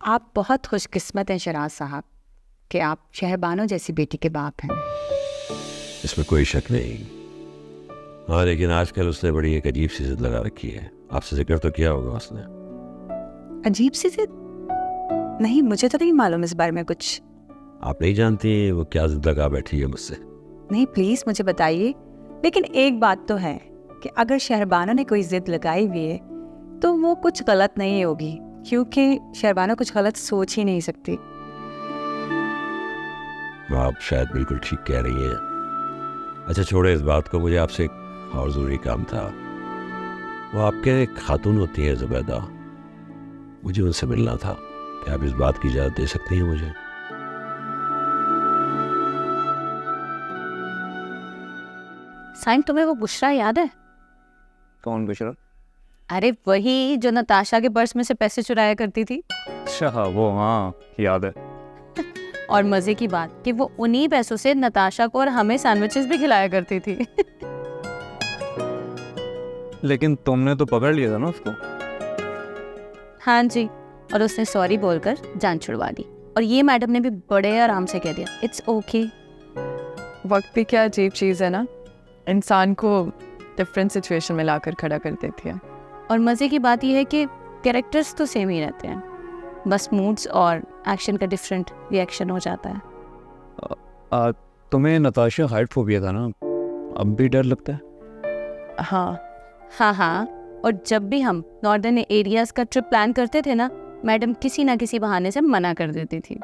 आप बहुत खुशकिस्मत हैं शराज साहब कि आप शहरबानो जैसी बेटी के बाप हैं। इसमें कोई शक नहीं। हाँ, लेकिन आजकल उसने बड़ी एक अजीब सी जिद लगा रखी है। आपसे जिक्र तो किया होगा उसने। अजीब सी जिद? नहीं, मुझे तो नहीं मालूम इस बारे में कुछ। आप नहीं जानती वो क्या जिद लगा बैठी है मुझसे? नहीं, प्लीज मुझे बताइए। लेकिन एक बात तो है कि अगर शहरबानो ने कोई जिद लगाई हुई है तो वो कुछ गलत नहीं होगी, क्योंकि शहरबानो कुछ गलत सोच ही नहीं सकती। आप शायद बिल्कुल ठीक कह रही हैं। अच्छा छोड़े इस बात को, मुझे आपसे एक और ज़रूरी काम था। वो आपके एक खातून होती है जुबैदा, मुझे उनसे मिलना था। क्या आप इस बात की इजाज़त दे सकती हैं मुझे? साइम, तुम्हें वो बुशरा याद है? कौन बुशरा? अरे वही जो नताशा के पर्स में से पैसे चुराया करती थी। अच्छा वो, हाँ याद है। और मजे की बात कि वो उन्हीं पैसों से नताशा को और हमें सैंडविचेस भी खिलाया करती थी। लेकिन तुमने तो पकड़ लिया था ना उसको। हाँ जी, और उसने सॉरी बोलकर जान छुड़वा दी। और ये मैडम ने भी बड़े आराम से कह दिया इट्स ओके। वक्त भी क्या अजीब चीज़ है ना, इंसान को डिफरेंट सिचुएशन में लाकर खड़ा कर देती है। और मज़े की बात यह है कि कैरेक्टर्स तो सेम ही रहते हैं, बस मूड्स और एक्शन का डिफरेंट रिएक्शन हो जाता है। तुम्हें नताशा हाइट फोबिया था ना, अब भी डर लगता है? हाँ, और जब भी हम नॉर्दर्न एरियाज का ट्रिप प्लान करते थे ना, मैडम किसी ना किसी बहाने से मना कर देती थी।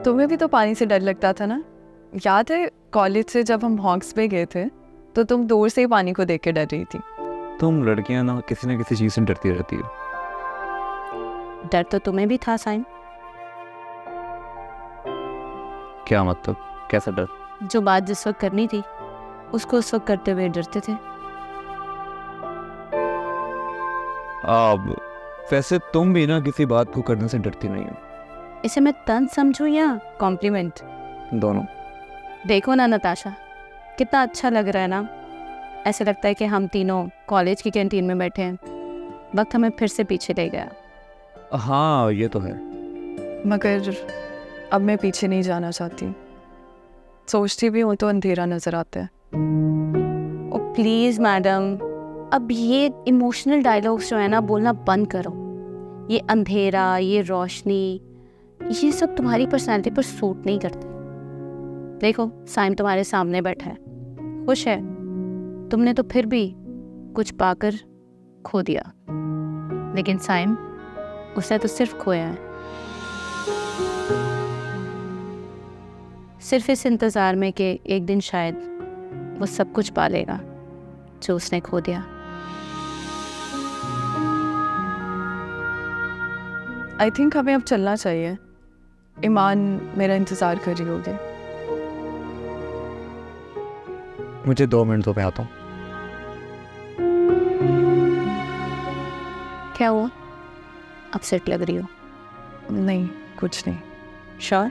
तुम्हें भी तो पानी से डर लगता था ना? याद है कॉलेज से जब हम हॉक्स पे गए थे तो तुम दूर से ही पानी को देख के डर रही थी। तुम लड़कियां ना किसी चीज़ से डरती रहती हो। डर तो तुम्हें भी था साइम। क्या मतलब, कैसा डर? जो बात जिस वक्त करनी थी उसको उस वक्त करते हुए डरते थे। अब वैसे तुम भी ना किसी बात को करने से डरती नहीं हो। इसे मैं तंज समझूं या कॉम्प्लीमेंट? दोनों। देखो ना नताशा, कितना अच्छा लग रहा है ना। ऐसे लगता है कि हम तीनों कॉलेज की कैंटीन में बैठे हैं। वक्त हमें फिर से पीछे ले गया। हाँ ये तो है। मगर अब मैं पीछे नहीं जाना चाहती। सोचती भी हूँ तो अंधेरा नजर आता है। ओ प्लीज मैडम, अब ये इमोशनल डायलॉग्स जो है ना बोलना बंद करो। ये अंधेरा, ये रोशनी, ये सब तुम्हारी पर्सनैलिटी पर सूट नहीं करते। देखो साइम तुम्हारे सामने बैठा है, खुश है। तुमने तो फिर भी कुछ पाकर खो दिया, लेकिन साइम उसने तो सिर्फ खोया है। सिर्फ इस इंतज़ार में कि एक दिन शायद वो सब कुछ पा लेगा जो उसने खो दिया। आई थिंक हमें अब चलना चाहिए। ईमान मेरा इंतज़ार कर रही होगी। मुझे 2 मिनट तो मैं आता हूँ। क्या हुआ, अपसेट लग रही हो? नहीं, कुछ नहीं। श्योर?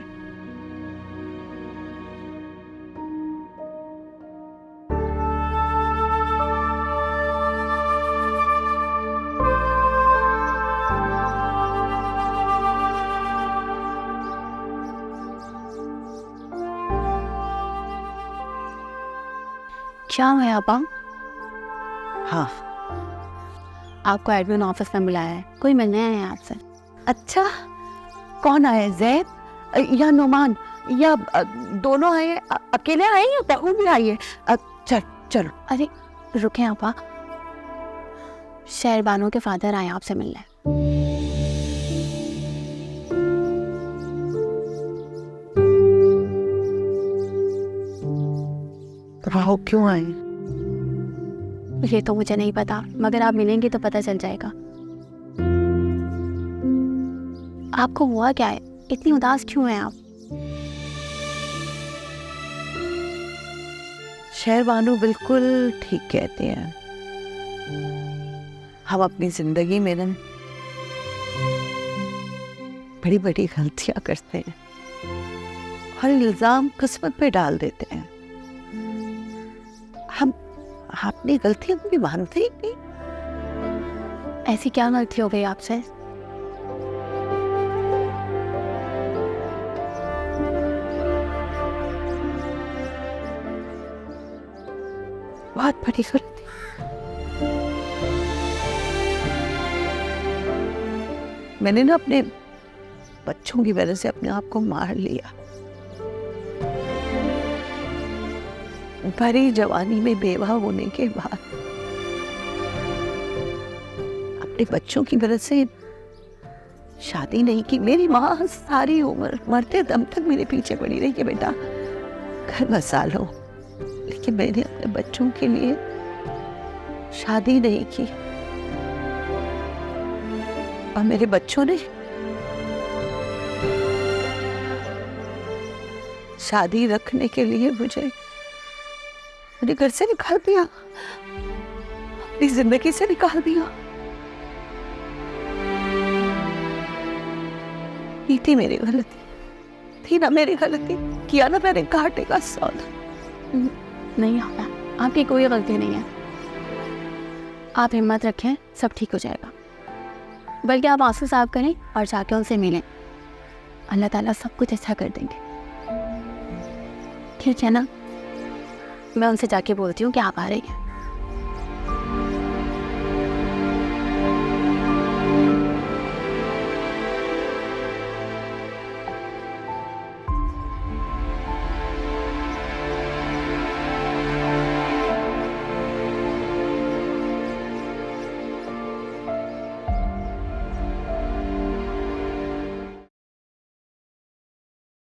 क्या है आपा? हाँ, आपको एडमिन ऑफिस में बुलाया है, कोई मिलने आया है आपसे। अच्छा, कौन आए, जैद या नुमान या दोनों आए? अकेले आए या बहू भी आई है? चलो। अरे रुके आपा, शहरबानो के फादर आए आपसे मिलने। राहो क्यों आए? ये तो मुझे नहीं पता, मगर आप मिलेंगे तो पता चल जाएगा। आपको हुआ क्या है, इतनी उदास क्यों हैं आप? शहरबानो बिल्कुल ठीक कहते हैं। हम अपनी जिंदगी में ना बड़ी बड़ी गलतियां करते हैं और इल्जाम किस्मत पे डाल देते हैं। हम अपनी गलतियां भी मानते ही नहीं। ऐसी क्या गलती हो गई आपसे? बहुत बड़ी गलती। मैंने ना अपने बच्चों की वजह से अपने आप को मार लिया। भरी जवानी में बेवा होने के बाद अपने बच्चों की वजह से शादी नहीं की। मेरी माँ सारी उम्र मरते दम तक मेरे पीछे पड़ी रही कि बेटा घर बसा लो, लेकिन मैंने अपने बच्चों के लिए शादी नहीं की। और मेरे बच्चों ने शादी रखने के लिए मुझे घर से निकाल दिया, अपनी जिंदगी से निकाल दिया। ये थी मेरी गलती, थी ना मेरी गलती, किया ना मैंने घाटे का सौदा। नहीं आपा, आपकी कोई गलती नहीं है। आप हिम्मत रखें, सब ठीक हो जाएगा। बल्कि आप आंसू साफ करें और जाके उनसे मिलें, अल्लाह ताला सब कुछ अच्छा कर देंगे। ठीक है ना? मैं उनसे जाके बोलती हूँ कि आप आ रही हैं।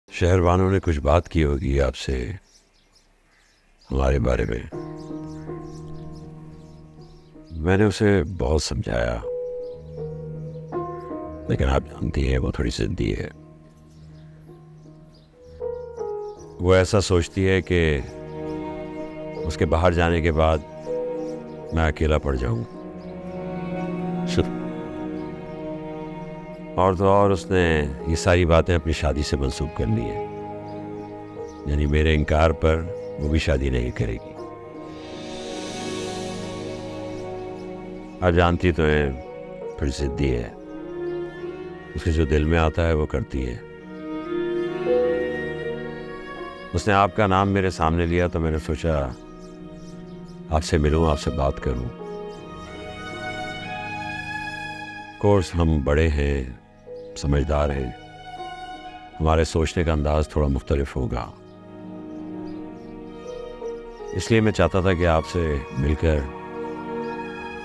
शहरबानों ने कुछ बात की होगी आपसे हमारे बारे में। मैंने उसे बहुत समझाया, लेकिन आप जानती हैं वो थोड़ी जिद्दी है। वो ऐसा सोचती है कि उसके बाहर जाने के बाद मैं अकेला पड़ जाऊं। और तो और उसने ये सारी बातें अपनी शादी से मंसूब कर ली है, यानी मेरे इनकार पर वो भी शादी नहीं करेगी। आप जानती तो है फिर जिद्दी है, उसके जो दिल में आता है वो करती है। उसने आपका नाम मेरे सामने लिया तो मैंने सोचा आपसे मिलूं, आपसे बात करूं। कोर्स हम बड़े हैं, समझदार हैं, हमारे सोचने का अंदाज थोड़ा मुख्तलिफ होगा, इसलिए मैं चाहता था कि आपसे मिलकर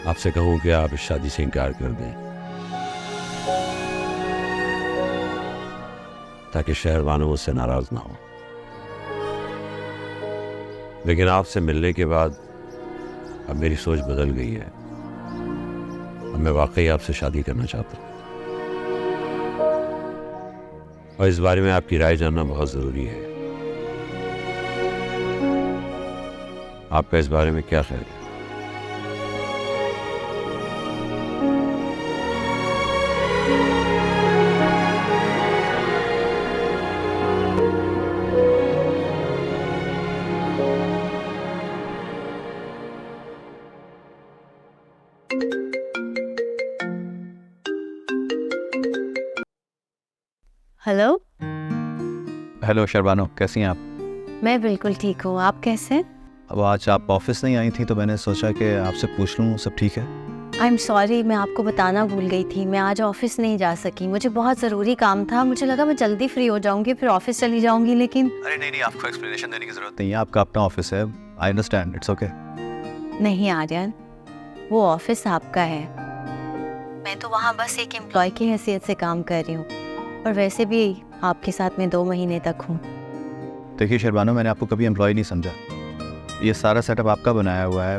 आपसे कहूं कि आप इस शादी से इनकार कर दें, ताकि शहरबानों मुझसे नाराज ना हो। लेकिन आपसे मिलने के बाद अब मेरी सोच बदल गई है। अब मैं वाकई आपसे शादी करना चाहता हूँ, और इस बारे में आपकी राय जानना बहुत ज़रूरी है। आपका इस बारे में क्या ख्याल है? हेलो, हेलो शहरबानो, कैसी हैं आप? मैं बिल्कुल ठीक हूँ। आप कैसे हैं? अब आज आप ऑफिस नहीं आई थी तो मैंने सोचा कि आपसे पूछ लूँ सब ठीक है। आई एम सॉरी, मैं आपको बताना भूल गई थी। मैं आज ऑफिस नहीं जा सकी, मुझे बहुत ज़रूरी काम था। मुझे लगा मैं जल्दी फ्री हो जाऊंगी फिर ऑफिस चली जाऊंगी, लेकिन अरे नहीं, आपको एक्सप्लेनेशन देने की ज़रूरत नहीं है, आपका अपना ऑफिस है। I understand, it's okay. नहीं आर्यन, वो ऑफिस आपका है। मैं तो वहाँ बस एक एम्प्लॉय की हैसियत से काम कर रही हूँ, और वैसे भी आपके साथ मैं 2 महीने तक हूँ। देखिए शहरबानो, मैंने आपको कभी एम्प्लॉय नहीं समझा। ये सारा सेटअप आपका बनाया हुआ है,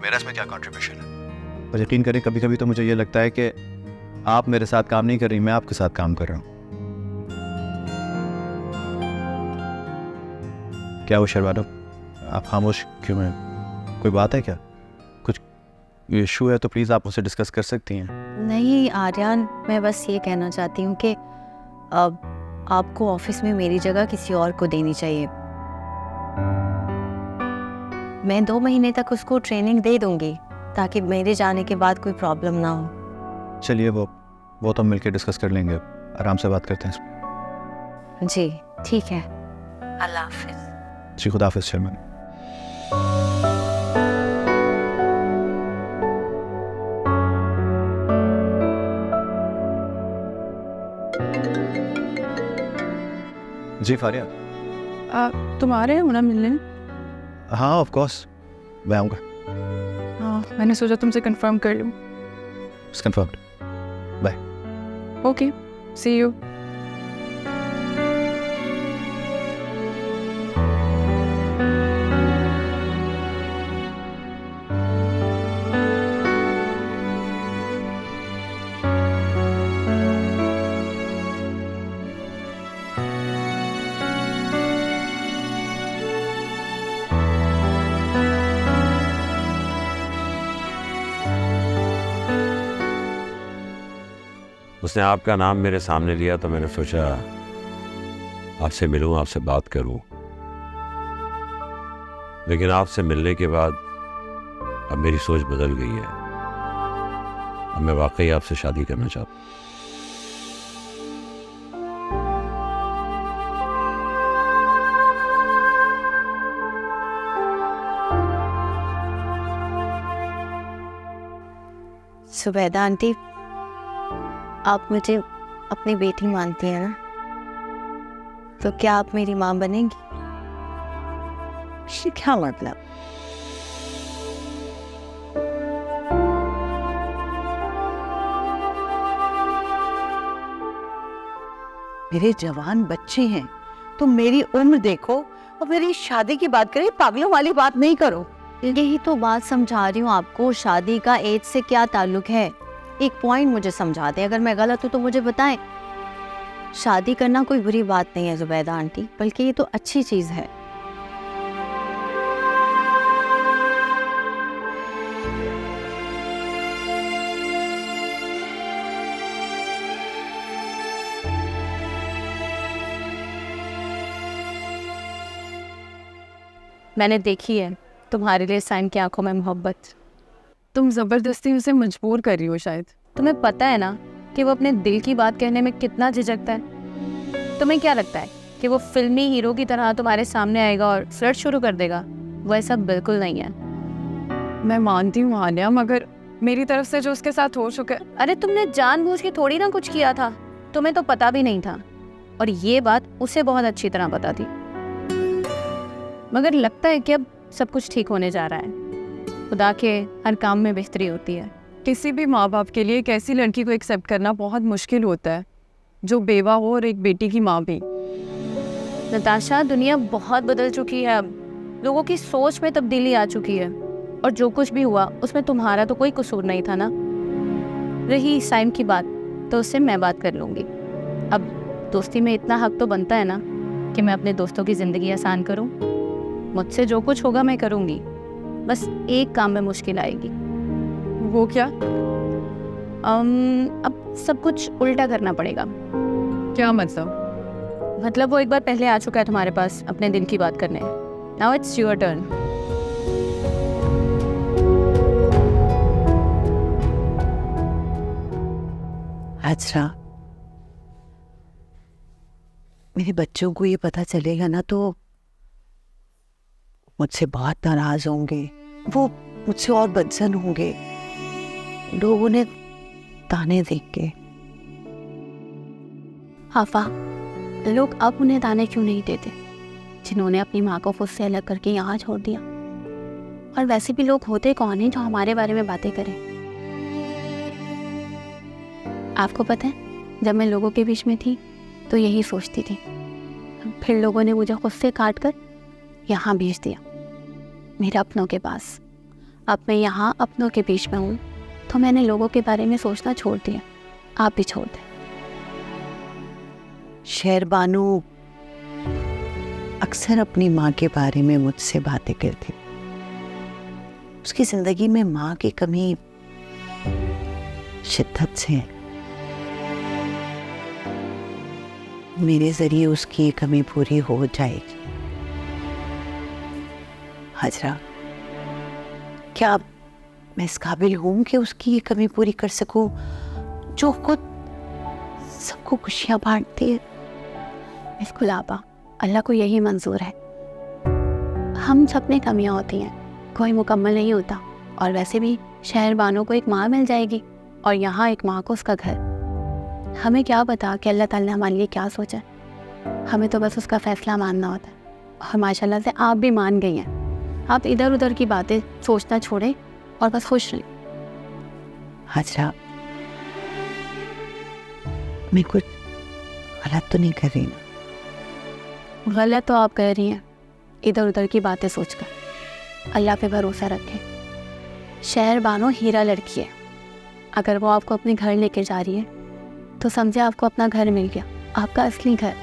मेरा इसमें क्या कंट्रीब्यूशन है? और यकीन करें, कभी कभी तो मुझे ये लगता है कि आप मेरे साथ काम नहीं कर रही, मैं आपके साथ काम कर रहा हूँ। क्या वो शहरबानो, आप खामोश क्यों हैं? कोई बात है क्या? कुछ इशू है तो प्लीज़ आप मुझसे डिस्कस कर सकती हैं। नहीं आर्यन, मैं बस ये कहना चाहती हूँ कि अब आपको ऑफिस में मेरी जगह किसी और को देनी चाहिए। मैं 2 महीने तक उसको ट्रेनिंग दे दूंगी, ताकि मेरे जाने के बाद कोई प्रॉब्लम ना हो। चलिए वो तो मिलकर डिस्कस कर लेंगे, आराम से बात करते हैं। जी ठीक है, अल्लाह हाफिज़। जी खुदा हाफिज़ शर्मा। जी फारिया। तुम आ रहे हो ना मिलने? हाँ ऑफ कोर्स मैं आऊँगा। हाँ, मैंने सोचा तुमसे कंफर्म कर लूँ। It's confirmed. Okay, see you. उसने आपका नाम मेरे सामने लिया तो मैंने सोचा आपसे मिलूं, आपसे बात करूं। लेकिन आपसे मिलने के बाद अब मेरी सोच बदल गई है। अब मैं वाकई आपसे शादी करना चाहता हूं। सुबैदा आंटी, आप मुझे अपनी बेटी मानती हैं ना? तो क्या आप मेरी माँ बनेंगी? इससे क्या मतलब? मेरे जवान बच्चे हैं, तुम मेरी उम्र देखो और मेरी शादी की बात करें। पागलों वाली बात नहीं करो। यही तो बात समझा रही हूँ आपको, शादी का एज से क्या ताल्लुक है? एक पॉइंट मुझे समझा दें, अगर मैं गलत हूँ तो मुझे बताएं। शादी करना कोई बुरी बात नहीं है जुबैदा आंटी, बल्कि ये तो अच्छी चीज़ है। मैंने देखी है तुम्हारे लिए साइन की आंखों में मोहब्बत। तुम ज़बरदस्ती उसे मजबूर कर रही हो शायद। तुम्हें पता है ना कि वो अपने दिल की बात कहने में कितना झिझकता है। तुम्हें क्या लगता है कि वो फिल्मी हीरो की तरह तुम्हारे सामने आएगा और फ्लर्ट शुरू कर देगा? वो ऐसा बिल्कुल नहीं है। मैं मानती हूँ आन्या, मगर मेरी तरफ से जो उसके साथ हो चुका है। अरे तुमने जानबूझ के थोड़ी ना कुछ किया था, तुम्हें तो पता भी नहीं था, और ये बात उसे बहुत अच्छी तरह पता थी। मगर लगता है कि अब सब कुछ ठीक होने जा रहा है। खुदा के हर काम में बेहतरी होती है। किसी भी माँ बाप के लिए एक ऐसी लड़की को एक्सेप्ट करना बहुत मुश्किल होता है जो बेवा हो और एक बेटी की माँ भी। नताशा, दुनिया बहुत बदल चुकी है। अब लोगों की सोच में तब्दीली आ चुकी है, और जो कुछ भी हुआ उसमें तुम्हारा तो कोई कसूर नहीं था ना। रही साइम की बात, तो उससे मैं बात कर लूँगी। अब दोस्ती में इतना हक तो बनता है ना कि मैं अपने दोस्तों की ज़िंदगी आसान करूँ। मुझसे जो कुछ होगा मैं करूँगी, बस एक काम में मुश्किल आएगी। वो क्या? अब सब कुछ उल्टा करना पड़ेगा। क्या मतलब? मतलब वो एक बार पहले आ चुका है तुम्हारे पास अपने दिल की बात करने। Now it's your turn. अच्छा, मेरे बच्चों को ये पता चलेगा ना तो मुझसे बहुत नाराज होंगे। वो मुझसे और बदसन होंगे। लोग उन्हें ताने देख के। हाफा, लोग अब उन्हें ताने क्यों नहीं देते जिन्होंने अपनी माँ को खुद से अलग करके यहाँ छोड़ दिया? और वैसे भी लोग होते कौन हैं जो हमारे बारे में बातें करें? आपको पता है, जब मैं लोगों के बीच में थी तो यही सोचती थी, फिर लोगों ने मुझे खुद से काट कर यहाँ भेज दिया, मेरे अपनों के पास। अब मैं यहाँ अपनों के बीच में हूँ तो मैंने लोगों के बारे में सोचना छोड़ दिया। आप भी छोड़ दें। शेरबानू अक्सर अपनी माँ के बारे में मुझसे बातें करती। उसकी जिंदगी में माँ की कमी शिद्दत से है। मेरे जरिए उसकी ये कमी पूरी हो जाएगी। हाजरा, क्या मैं इस काबिल हूं कि उसकी ये कमी पूरी कर सकूं जो खुद सबको खुशियां बांटती है? बिल्कुल आपा, अल्लाह को यही मंजूर है। हम सब में कमियां होती हैं, कोई मुकम्मल नहीं होता। और वैसे भी शहरबानों को एक माँ मिल जाएगी और यहाँ एक माँ को उसका घर। हमें क्या पता कि अल्लाह ताला ने हमारे लिए क्या सोचा है। हमें तो बस उसका फैसला मानना होता है और माशाल्लाह से आप भी मान गई हैं। आप इधर उधर की बातें सोचना छोड़ें और बस खुश रहें। हाजरा, मैं कुछ गलत तो नहीं कर रही ना? गलत तो आप कह रही हैं इधर उधर की बातें सोचकर। अल्लाह पे भरोसा रखें। शहर बानो हीरा लड़की है, अगर वो आपको अपने घर लेकर जा रही है तो समझे आपको अपना घर मिल गया, आपका असली घर।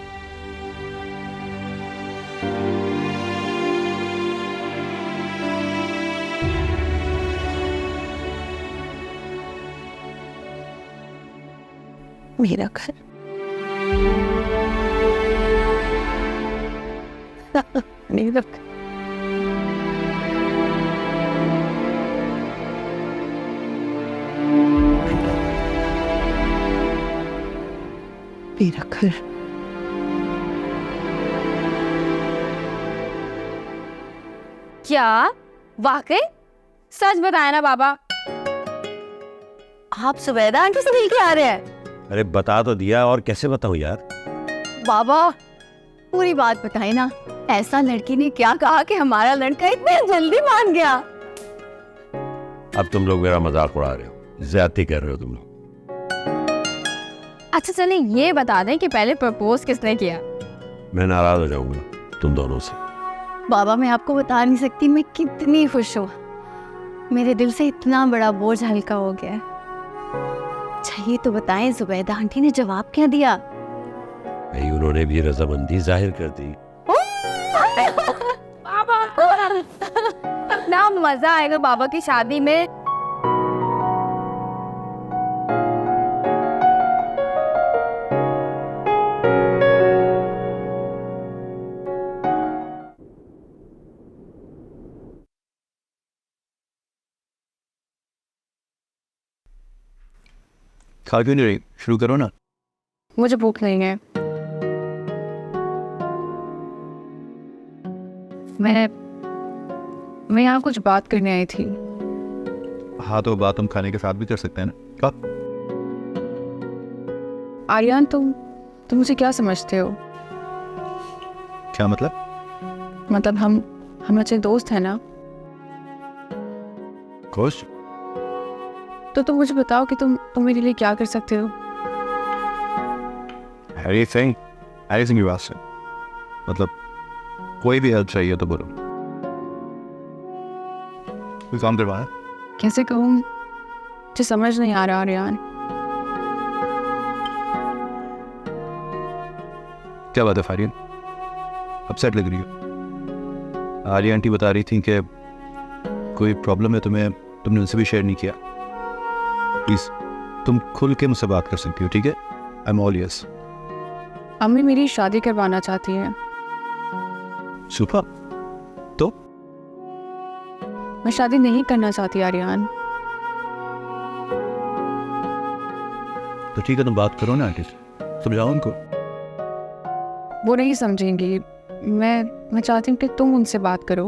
मेरा घर मेरा घर। मेरा घर। क्या वाकई? सच बताया ना बाबा? आप सुबैदा आंटी से मिल के आ रहे हैं? अरे बता तो दिया, और कैसे बताऊं यार। बाबा पूरी बात बताए ना। ऐसा लड़की ने क्या कहा कि हमारा लड़का इतने जल्दी मान गया? अब तुम लोग मेरा मजाक उड़ा रहे हो, ज्यादती कर रहे हो तुम लोग। अच्छा चलें ये बता दें कि पहले प्रपोज किसने किया? मैं नाराज हो जाऊंगा तुम दोनों से। बाबा मैं आपको बता नहीं सकती मैं कितनी खुश हूँ। मेरे दिल से इतना बड़ा बोझ हल्का हो गया। अच्छा ये तो बताएं जुबैदा आंटी ने जवाब क्या दिया? भाई उन्होंने भी रजामंदी जाहिर कर दी। बाबा कितना मजा आएगा बाबा की शादी में। खा क्यों नहीं रही? शुरू करो ना। मुझे भूख नहीं है। मैं यहाँ कुछ बात करने आई थी। हाँ तो बात हम खाने के साथ भी कर सकते हैं ना। क्या? आर्यन तुम मुझे क्या समझते हो? क्या मतलब? मतलब हम अच्छे दोस्त हैं ना? खुश? तो तुम मुझे बताओ कि तुम मेरे लिए क्या कर सकते हो? एनीथिंग की बात से मतलब कोई भी हेल्प चाहिए तो बोलो। कोई काम करवाना? कैसे कहूँ, मुझे समझ नहीं आ रहा आर्यन। क्या बात है फारियन, अपसेट लग रही हो? आलिया आंटी बता रही थी कि कोई प्रॉब्लम है तुम्हें, तुमने उनसे भी शेयर नहीं किया। प्लीज तुम खुल के मुझसे बात कर सकती हो, ठीक है? I am all yes. अम्मी मेरी शादी करवाना चाहती है। सुपर। तो मैं शादी नहीं करना चाहती आर्यन। तो ठीक है, तुम बात करो ना आंटी से, समझाओ उनको। वो नहीं समझेंगी। मैं चाहती हूँ कि तुम उनसे बात करो।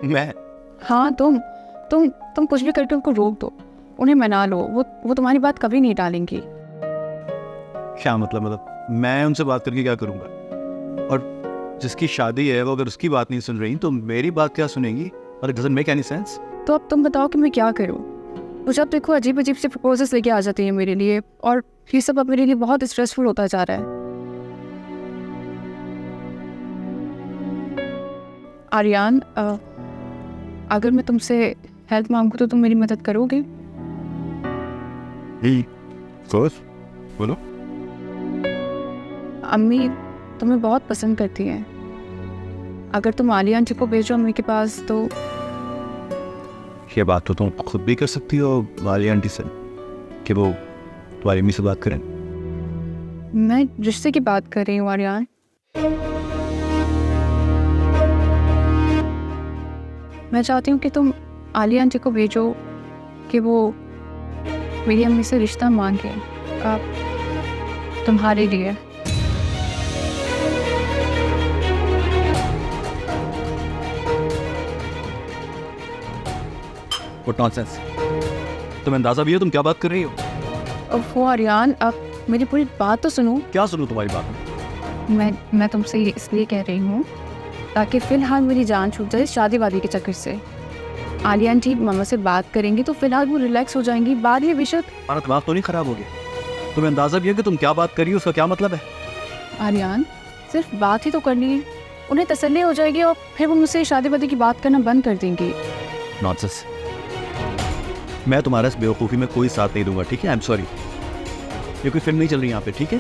मैं? हाँ तुम कुछ भी करके उनको रोक दो, उन्हें मना लो। वो तुम्हारी बात कभी नहीं टालेंगी। क्या मतलब मैं उनसे बात करके क्या करूंगा? और जिसकी शादी है वो अगर उसकी बात नहीं सुन रही तो मेरी बात क्या सुनेंगी? और it doesn't make any sense. तो अब तुम बताओ कि मैं क्या करूँ? मुझे अब देखो अजीब अजीब से प्रपोजल्स लेके आ जाती हैं मेरे लिए, और ये सब अब मेरे लिए बहुत स्ट्रेसफुल होता जा रहा है। आर्यन अगर मैं तुमसे हेल्प मांगू तो तुम मेरी मदद करोगे? बोलो। अम्मी तुम्हें बहुत पसंद करती हैं। अगर तुम आलिया आंटी को भेजो अम्मी के पास तो। ये बात तो तुम खुद भी कर सकती हो आलिया आंटी से कि वो तुम्हारी अम्मी से बात करें। मैं रिश्ते की बात कर रही हूँ आर्यन। मैं चाहती हूँ कि तुम आलिया आंटी को भेजो कि वो मेरी अम्मी से रिश्ता मांगे तुम्हारे लिए। What nonsense? तुम्हें अंदाजा भी है तुम क्या बात कर रही हो? वो आर्यन अब मेरी पूरी बात तो सुनो। क्या सुनूं तुम्हारी बात में? मैं तुमसे ये इसलिए कह रही हूँ ताकि फ़िलहाल मेरी जान छूट जाए शादी वादी के चक्कर से। आलिया आंटी मामा से बात करेंगी तो फिलहाल वो रिलैक्स हो जाएंगी, बाद में बेशक। तुम्हारा दिमाग तो नहीं खराब हो गया? तुम्हें अंदाजा भी है कि तुम क्या बात कर रही हो, उसका क्या मतलब है? आर्यन सिर्फ बात ही तो करनी है, उन्हें तसल्ली हो जाएगी और फिर वो मुझसे शादी वादी की बात करना बंद कर देंगी। नॉनसेंस। मैं तुम्हारा इस बेवकूफ़ी में कोई साथ नहीं दूंगा, ठीक है? I am sorry. ये कोई फिल्म नहीं चल रही यहाँ पे, ठीक है?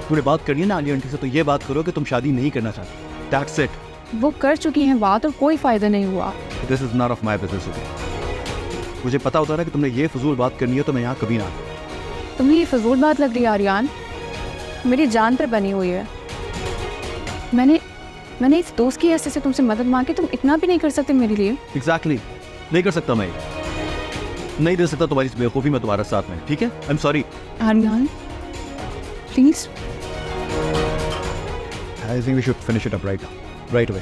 तुमने बात करनी है ना आलिया आंटी से, तो ये बात करो कि तुम शादी नहीं करना चाहती। That's it. वो कर चुकी हैं बात और कोई फ़ायदा नहीं हुआ। This is not of my business. Okay, मुझे पता होता ना कि तुमने ये फजूल बात करनी है तो मैं यहाँ कभी ना आता। तुम्हें ये फजूल बात लग रही है आर्यन? मेरी जान पर बनी हुई है। मैंने इस दोस्त की हैसियत से तुमसे मदद मांगी, तुम इतना भी नहीं कर सकते मेरे लिए? एग्जैक्टली नहीं कर सकता मैं, नहीं दे सकता तुम्हारी इस बेवकूफ़ी में तुम्हारे साथ में, ठीक है? I am sorry. Aryan please. I think we should finish it up right away.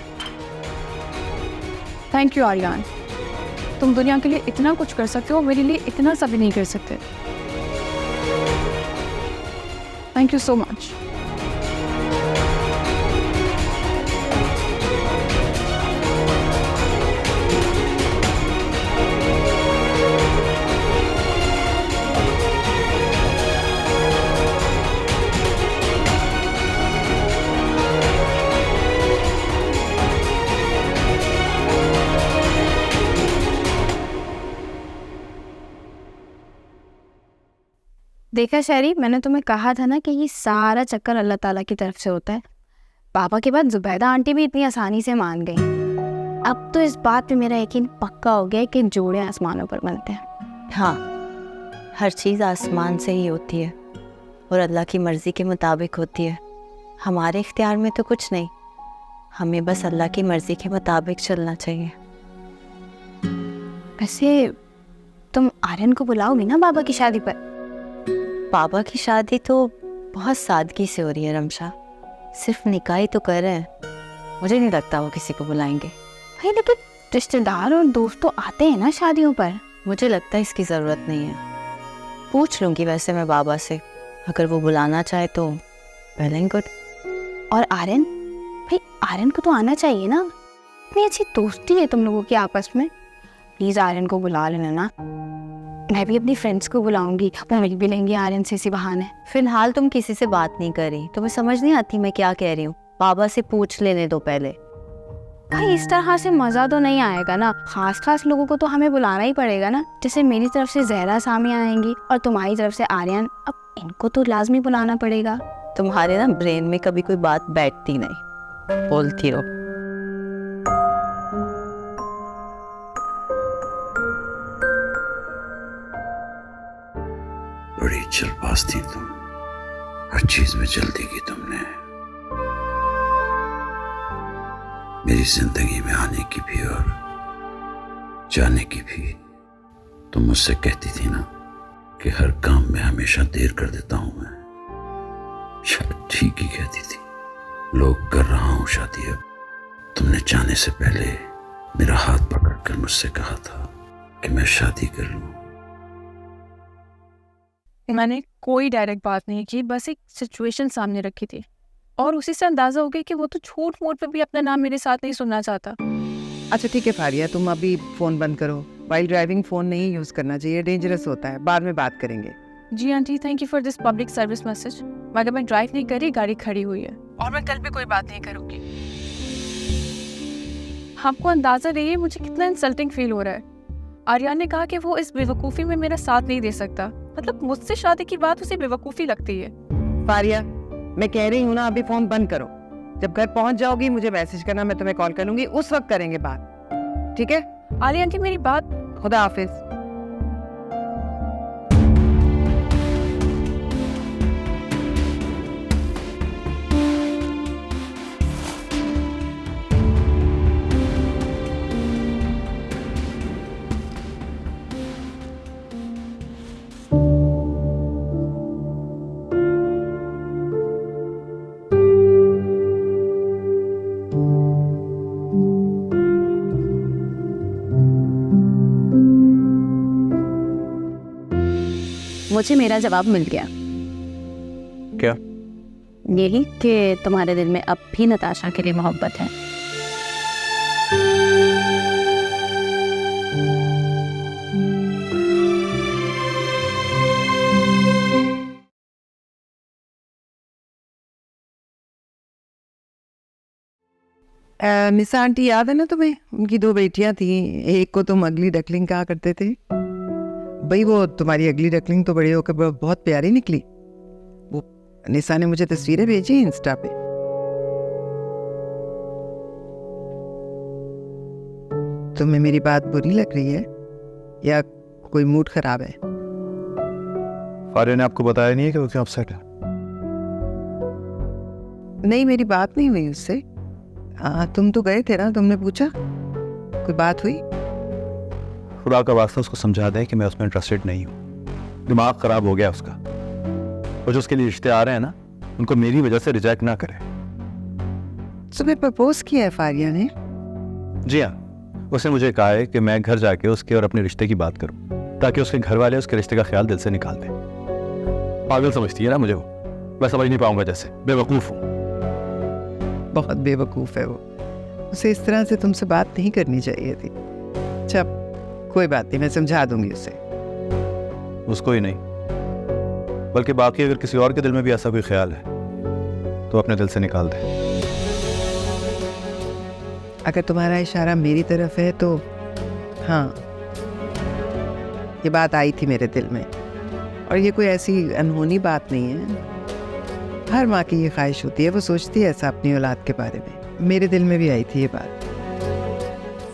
Thank you Aryan, तुम दुनिया के लिए इतना कुछ कर सकते हो, मेरे लिए इतना सा भी नहीं कर सकते। Thank you so much. देखा शहरी, मैंने तुम्हें कहा था ना कि ये सारा चक्कर अल्लाह ताला की तरफ से होता है। पापा के बाद जुबैदा आंटी भी इतनी आसानी से मान गई। अब तो इस बात पे मेरा यकीन पक्का हो गया कि जोड़े आसमानों पर मिलते हैं। हाँ, हर चीज़ आसमान से ही होती है और अल्लाह की मर्ज़ी के मुताबिक होती है। हमारे इख्तियार में तो कुछ नहीं, हमें बस अल्लाह की मर्ज़ी के मुताबिक चलना चाहिए। वैसे तुम आर्यन को बुलाओगी ना बाबा की शादी पर? पापा की शादी तो बहुत सादगी से हो रही है रमशा, सिर्फ निकाह ही तो कर रहे हैं। मुझे नहीं लगता वो किसी को बुलाएंगे। भाई लेकिन रिश्तेदार और दोस्त तो आते हैं ना शादियों पर। मुझे लगता है इसकी ज़रूरत नहीं है। पूछ लूँगी वैसे मैं बाबा से, अगर वो बुलाना चाहे तो वेल एंड गुड। और आर्यन, भाई आर्यन को तो आना चाहिए ना, इतनी अच्छी दोस्ती है तुम लोगों की आपस में। प्लीज़ आर्यन को बुला लेना ना। मैं भी अपनी फ्रेंड्स को बुलाऊंगी, वो मिल भी लेंगी आर्यन से इसी बहाने। फिलहाल तुम किसी से बात नहीं कर रही, तुम्हें समझ नहीं आती मैं क्या कह रही हूँ? बाबा से पूछ लेने दो पहले। भाई इस तरह से मज़ा तो नहीं आएगा ना, खास लोगों को तो हमें बुलाना ही पड़ेगा ना। जैसे मेरी तरफ से जहरा सामी आएंगी और तुम्हारी तरफ से आर्यन, अब इनको तो लाजमी बुलाना पड़ेगा। तुम्हारे ना ब्रेन में कभी कोई बात बैठती नहीं, बोलती हो। बड़ी जल्दबाज थी तुम, हर चीज में जल्दी की तुमने। मेरी जिंदगी में आने की भी और जाने की भी। तुम मुझसे कहती थी ना कि हर काम में हमेशा देर कर देता हूं मैं। शायद ठीक ही कहती थी। लोग कर रहा हूं शादी अब। तुमने जाने से पहले मेरा हाथ पकड़कर मुझसे कहा था कि मैं शादी कर लूं। मैंने कोई डायरेक्ट बात नहीं की, बस एक सिचुएशन सामने रखी थी और उसी से अंदाजा हो गया कि वो तो झूठ मूठ पे भी अपना नाम मेरे साथ नहीं सुनना चाहता। अच्छा ठीक है फारिया, तुम अभी फ़ोन बंद करो। वाइल ड्राइविंग फ़ोन नहीं यूज़ करना चाहिए, डेंजरस होता है। बाद में बात करेंगे। जी aunty, thank you for this public service message. मगर मैं ड्राइव नहीं करी, गाड़ी खड़ी हुई है और मैं कल भी कोई बात नहीं करूँगी। आपको अंदाज़ा नहीं है मुझे कितना इंसल्टिंग फील हो रहा है। आर्यन ने कहा कि वो इस बेवकूफ़ी में मेरा साथ नहीं दे सकता। मतलब मुझसे शादी की बात उसे बेवकूफ़ी लगती है। फारिया, मैं कह रही हूँ ना, अभी फ़ोन बंद करो। जब घर पहुँच जाओगी मुझे मैसेज करना, मैं तुम्हें कॉल कर लूँगी, उस वक्त करेंगे बात, ठीक है? आलिया आंटी मेरी बात। खुदा हाफिज। मुझे मेरा जवाब मिल गया। यही कि तुम्हारे दिल में अब भी नताशा के लिए मोहब्बत है। निशा आंटी याद है ना तुम्हें? उनकी 2 बेटियां थी, एक को तुम अगली डकलिंग कहा करते थे। भाई वो तुम्हारी अगली डकलिंग तो बड़ी होकर बहुत प्यारी निकली। वो निशा ने मुझे तस्वीरें भेजी इंस्टा पे। तुम्हें मेरी बात बुरी लग रही है या कोई मूड खराब है? फारिया ने आपको बताया नहीं है कि वो क्यों अपसेट है? नहीं, मेरी बात नहीं हुई उससे। तुम तो गए थे ना, तुमने पूछा? कोई बात हुई? खुदा का वास्ता उसको समझा दें कि मैं उसमें इंटरेस्टेड नहीं हूँ। दिमाग खराब हो गया उसका। और जो उसके लिए रिश्ते आ रहे हैं ना, उनको मेरी वजह से रिजेक्ट ना करें। तुम्हें प्रपोज किया है फारिया ने? जी हाँ, उसने मुझे कहा है कि मैं घर जाके उसके और अपने रिश्ते की बात करूं, ताकि उसके घर वाले उसके रिश्ते का ख्याल दिल से निकाल दें। पागल समझती है ना मुझे वो, मैं समझ नहीं पाऊंगा, जैसे बेवकूफ़ हूँ। बहुत बेवकूफ़ है वो, उसे इस तरह से तुमसे बात नहीं करनी चाहिए थी। अच्छा कोई बात नहीं, मैं समझा दूंगी उसे। उसको ही नहीं, बल्कि बाकी अगर किसी और के दिल में भी ऐसा कोई ख्याल है तो अपने दिल से निकाल दे। अगर तुम्हारा इशारा मेरी तरफ है तो हाँ, ये बात आई थी मेरे दिल में, और ये कोई ऐसी अनहोनी बात नहीं है। हर माँ की ये ख्वाहिश होती है, वो सोचती है ऐसा अपनी औलाद के बारे में। मेरे दिल में भी आई थी ये बात।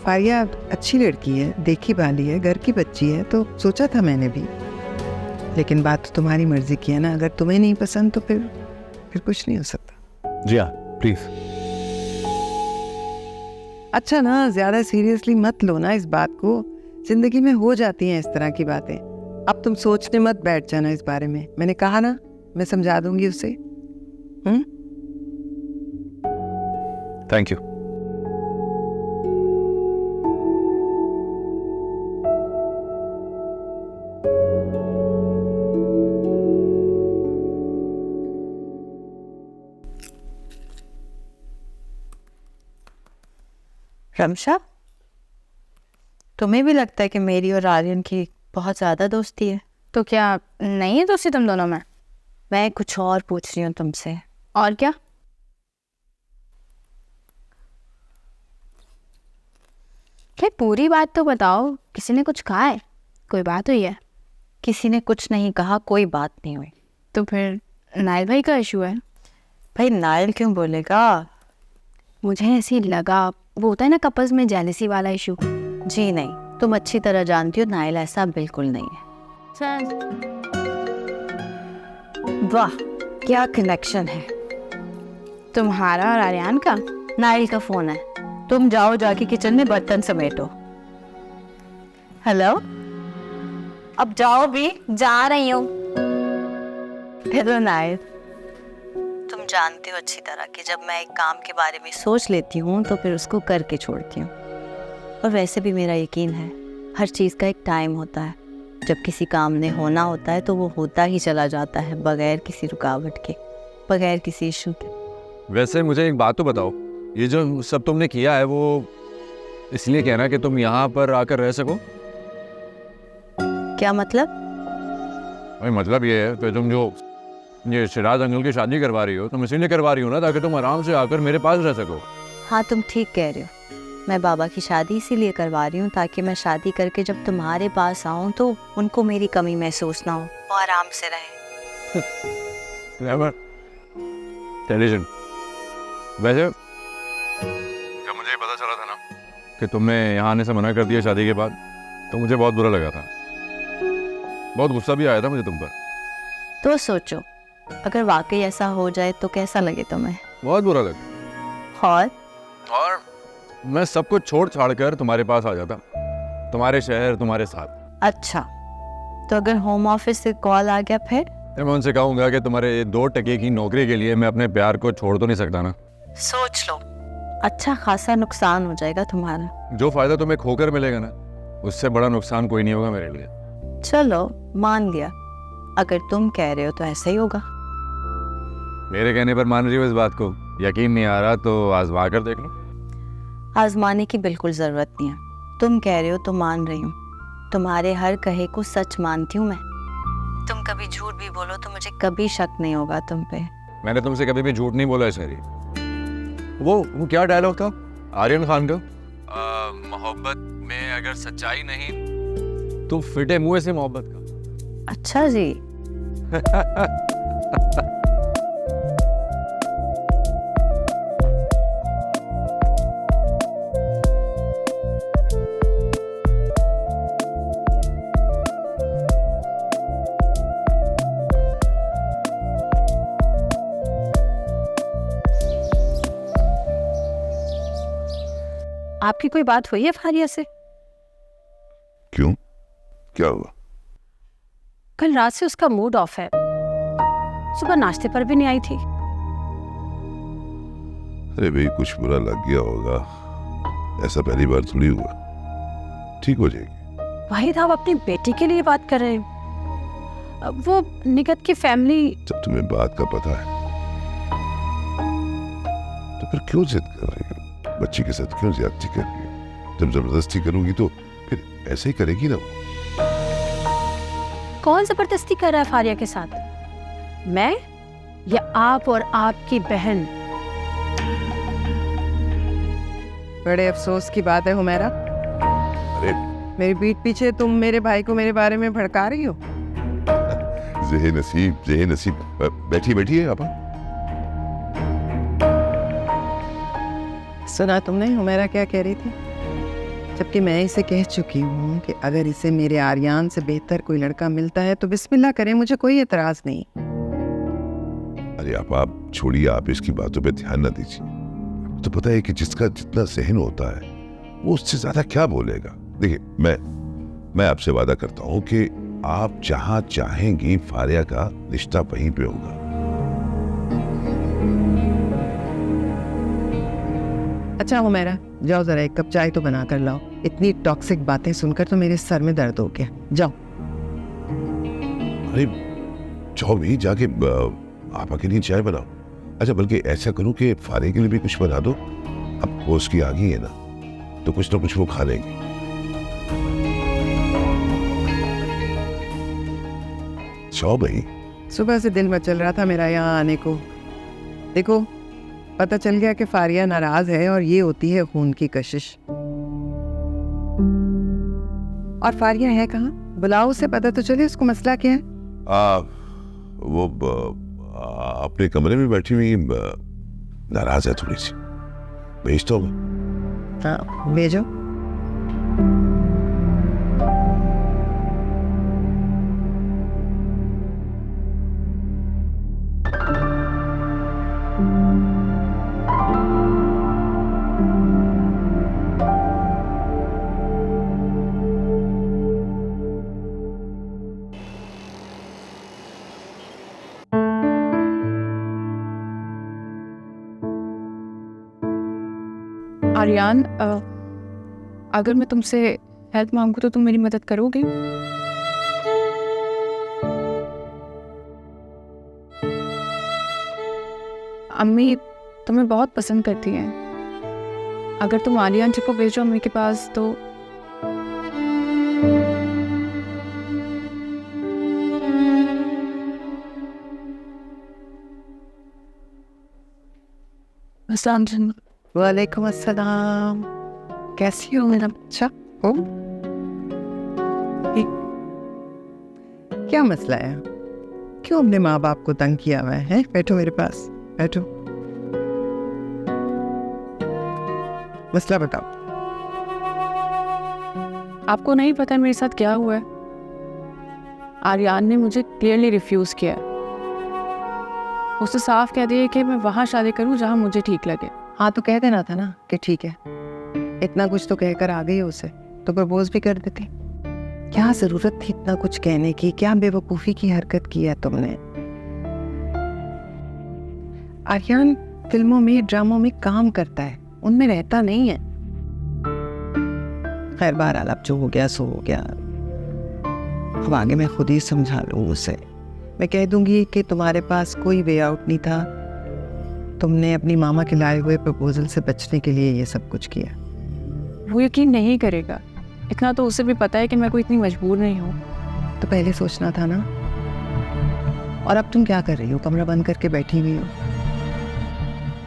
फारिया अच्छी लड़की है, देखी भाली है, घर की बच्ची है, तो सोचा था मैंने भी। लेकिन बात तो तुम्हारी मर्जी की है ना, अगर तुम्हें नहीं पसंद तो फिर कुछ नहीं हो सकता। जी हाँ प्लीज़। अच्छा ना, ज्यादा सीरियसली मत लो ना इस बात को। जिंदगी में हो जाती हैं इस तरह की बातें। अब तुम सोचने मत बैठ जाना इस बारे में। मैंने कहा ना, मैं समझा दूंगी उसे। Thank you. रमशा, तुम्हें भी लगता है कि मेरी और आर्यन की बहुत ज़्यादा दोस्ती है? तो क्या नहीं है दोस्ती तुम दोनों में? मैं कुछ और पूछ रही हूँ तुमसे। और क्या? भाई पूरी बात तो बताओ, किसी ने कुछ कहा है? कोई बात हुई है? किसी ने कुछ नहीं कहा, कोई बात नहीं हुई। तो फिर नाइल भाई का इशू है? भाई नाइल क्यों बोलेगा? मुझे ऐसे ही लगा, वो होता है ना कपल्स में जेलसी वाला इशू। जी नहीं, तुम अच्छी तरह जानती हो नाइल ऐसा बिल्कुल नहीं है। वाह क्या कनेक्शन है तुम्हारा और आर्यन का। नाइल का फोन है, तुम जाओ जाके किचन में बर्तन समेटो। हेलो, अब जाओ भी। जा रही हूँ। हेलो नाइल, तुम जानते हो अच्छी तरह कि जब मैं एक काम के बारे में सोच लेती हूँ तो फिर उसको करके छोड़ती हूँ। और वैसे भी मेरा यकीन है हर चीज़ का एक टाइम होता है। जब किसी काम ने होना होता है तो वो होता ही चला जाता है, बगैर किसी रुकावट के, बगैर किसी इशू के। वैसे मुझे एक बात तो बताओ, ये जो सब तुमने किया है वो इसलिए कहना कि तुम यहाँ पर आकर रह सको? क्या मतलब? भाई मतलब ये है कि तुम जो ये सिराज अंकल की शादी करवा रही हो, तुम इसीलिए करवा रही हो ना, ताकि तुम आराम से आकर मेरे पास रह सको। हाँ तुम ठीक कह रहे हो, मैं बाबा की शादी इसीलिए करवा रही हूँ ताकि मैं शादी करके जब तुम्हारे पास आऊँ तो उनको मेरी कमी महसूस ना हो, वो आराम से रहे। वैसे जब मुझे पता चला था ना कि तुमने यहाँ आने से मना कर दिया शादी के बाद, तो मुझे बहुत बुरा लगा था, बहुत गुस्सा भी आया था मुझे तुम पर। तो सोचो अगर वाकई ऐसा हो जाए तो कैसा लगे तुम्हें? बहुत बुरा लगा। और मैं सब कुछ छोड़ छाड़ कर तुम्हारे पास आ जाता, तुम्हारे शहर, तुम्हारे साथ। अच्छा, तो अगर होम ऑफिस से कॉल आ गया फिर? मैं उनसे कहूँगा कि तुम्हारे 2 टके की नौकरी के लिए मैं अपने प्यार को छोड़ तो नहीं सकता ना। सोच लो, अच्छा खासा नुकसान हो जाएगा तुम्हारा। जो फायदा तुम्हें खोकर मिलेगा ना, उससे बड़ा नुकसान कोई नहीं होगा मेरे लिए। चलो मान लिया, अगर तुम कह रहे हो तो ऐसा ही होगा। मेरे कहने पर मान रही हो इस बात को? यकीन नहीं आ रहा तो आजमा कर देख लो। आजमाने की बिल्कुल ज़रूरत नहीं है। तुम कह रहे हो तो मान रही हूँ। तुम्हारे हर कहे को सच मानती हूँ मैं। तुम कभी झूठ भी बोलो तो मुझे कभी शक नहीं होगा तुम पे। मैंने तुमसे कभी भी झूठ नहीं बोला है शहरी। वो क्या डायलॉग था आर्यन खान का? मोहब्बत में अगर सच्चाई नहीं तो फिटे मुंह से मोहब्बत का। अच्छा जी। आपकी कोई बात हुई है फारिया से? क्यों, क्या हुआ? कल रात से उसका मूड ऑफ है, सुबह नाश्ते पर भी नहीं आई थी। अरे भाई, कुछ बुरा लग गया होगा, ऐसा पहली बार थोड़ी हुआ, ठीक हो जाएगी। वाहिद, आप अपनी बेटी के लिए बात कर रहे हैं? वो निगत की फैमिली। जब तुम्हें बात का पता है तो फिर क्यों जिद कर रही हो? बच्ची के साथ क्यों ज्यादती कर रही हो? जब जबरदस्ती करूंगी तो फिर ऐसे ही करेगी ना वो। कौन जबरदस्ती कर रहा है फारिया के साथ? मैं या आप और आपकी बहन? बड़े अफसोस की बात है हुमैरा, अरे मेरी पीठ पीछे तुम मेरे भाई को मेरे बारे में भड़का रही हो। जेहे नसीब। बैठी बैठी है आपा। सुना तुमने हुमैरा क्या कह रही थी? जबकि मैं इसे कह चुकी हूँ कि अगर इसे मेरे आर्यान से बेहतर कोई लड़का मिलता है तो बिस्मिल्लाह करें, मुझे कोई एतराज नहीं। अरे आप छोड़िए, आप इसकी बातों पे ध्यान न दीजिए। तो पता है कि जिसका जितना सहन होता है वो उससे ज्यादा क्या बोलेगा। देखिए, मैं आपसे वादा करता हूँ कि आप जहां चाहेंगी फारिया का रिश्ता वहीं पे होगा। अच्छा हुमैरा, जाओ जरा एक कप चाय तो बना कर लाओ। इतनी टॉक्सिक बातें सुनकर तो मेरे सर में दर्द हो गया। जाओ। अरे जाओ भी, जाके आपा के लिए चाय बनाओ। अच्छा, बल्कि ऐसा करूं कि फारिया के लिए भी कुछ बना दो। अब वो उसकी आ गई है ना, तो कुछ ना कुछ वो खा लेंगे। जाओ भाई। सुबह से दिल मचल रहा था मेरा यहाँ आने को। देखो, पता चल गया कि फारिया नाराज है और ये होती है खून की कशिश। और फारिया है कहाँ? बुलाओ उसे, पता तो चले उसको मसला क्या है। वो अपने कमरे में बैठी हुई नाराज है थोड़ी सी। भेजता हूँ मैं। हाँ, भेजो। आर्यन, अगर मैं तुमसे हेल्प मांगू तो तुम मेरी मदद करोगे? अम्मी तुम्हें बहुत पसंद करती हैं। अगर तुम आर्यन जी को भेजो अम्मी के पास तो वालेकुम अस्सलाम। कैसी हो मैडम? अच्छा हो? क्या मसला है? क्यों अपने माँ बाप को तंग किया हुआ है? बैठो मेरे पास, बैठो। मसला बताओ। आपको नहीं पता मेरे साथ क्या हुआ है? आर्यन ने मुझे क्लियरली रिफ्यूज किया। उसे साफ कह दिया कि मैं वहाँ शादी करूँ जहाँ मुझे ठीक लगे। हाँ, तो कह देना था ना कि ठीक है। इतना कुछ तो कहकर आ गई उसे, तो प्रपोज भी कर देती। क्या जरूरत थी इतना कुछ कहने की? क्या बेवकूफ़ी की हरकत की है तुमने? आर्यन फिल्मों में, ड्रामों में काम करता है, उनमें रहता नहीं है। खैर बहरहाल, अब जो हो गया सो हो गया। अब आगे मैं खुद ही समझा लूँ उसे। मैं कह दूंगी कि तुम्हारे पास कोई वे आउट नहीं था, तुमने अपनी मामा के लाए हुए प्रपोजल से बचने के लिए ये सब कुछ किया। वो यकीन नहीं करेगा, इतना तो उसे भी पता है कि मैं कोई इतनी मजबूर नहीं हूँ। तो पहले सोचना था ना। और अब तुम क्या कर रही हो, कमरा बंद करके बैठी हुई हो?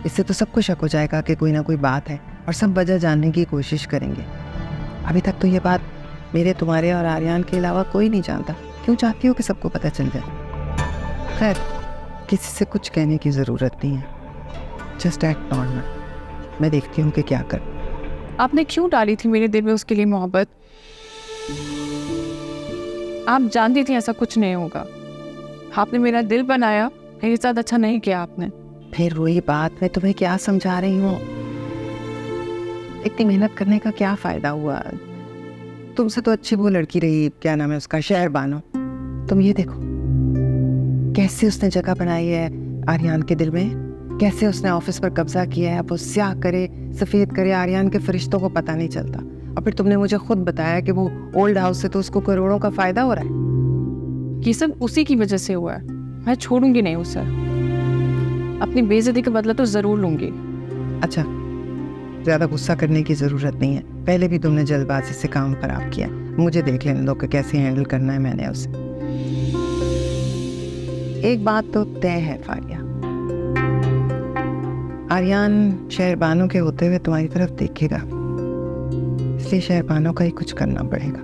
इससे तो सबको शक हो जाएगा कि कोई ना कोई बात है और सब वजह जानने की कोशिश करेंगे। अभी तक तो ये बात मेरे, तुम्हारे और आर्यन के अलावा कोई नहीं जानता। क्यों चाहती हो कि सबको पता चल जाए? खैर, किसी से कुछ कहने की ज़रूरत नहीं है। Just act normal. मैं देखती हूँ कि क्या कर। आपने क्यों डाली थी मेरे दिल में उसके लिए मोहब्बत? आप जानती थी ऐसा कुछ नहीं होगा। आपने मेरा दिल बनाया, मेरे साथ अच्छा नहीं किया आपने। फिर वही बात, मैं तुम्हें क्या समझा रही हूँ? इतनी मेहनत करने का क्या फ़ायदा हुआ? तुमसे तो अच्छी वो लड़की रही, क्या नाम है उसका, शहरबानो। तुम ये देखो कैसे उसने जगह बनाई है आर्यन के दिल में, कैसे उसने ऑफिस पर कब्जा किया है। अब वो स्याह करे सफ़ेद करे, आर्यन के फरिश्तों को पता नहीं चलता। और फिर तुमने मुझे खुद बताया कि वो ओल्ड हाउस से तो उसको करोड़ों का फ़ायदा हो रहा है। ये सब उसी की वजह से हुआ है। मैं छोड़ूंगी नहीं उसे, अपनी बेइज्जती का बदला तो ज़रूर लूंगी। अच्छा, ज़्यादा गुस्सा करने की ज़रूरत नहीं है। पहले भी तुमने जल्दबाजी से काम खराब किया। मुझे देख लेने दो कि कैसे हैंडल करना है मैंने उसे। एक बात तो तय है फारिया, आर्यन शहरबानो के होते हुए तुम्हारी तरफ देखेगा, इसलिए शहरबानो का ही कुछ करना पड़ेगा।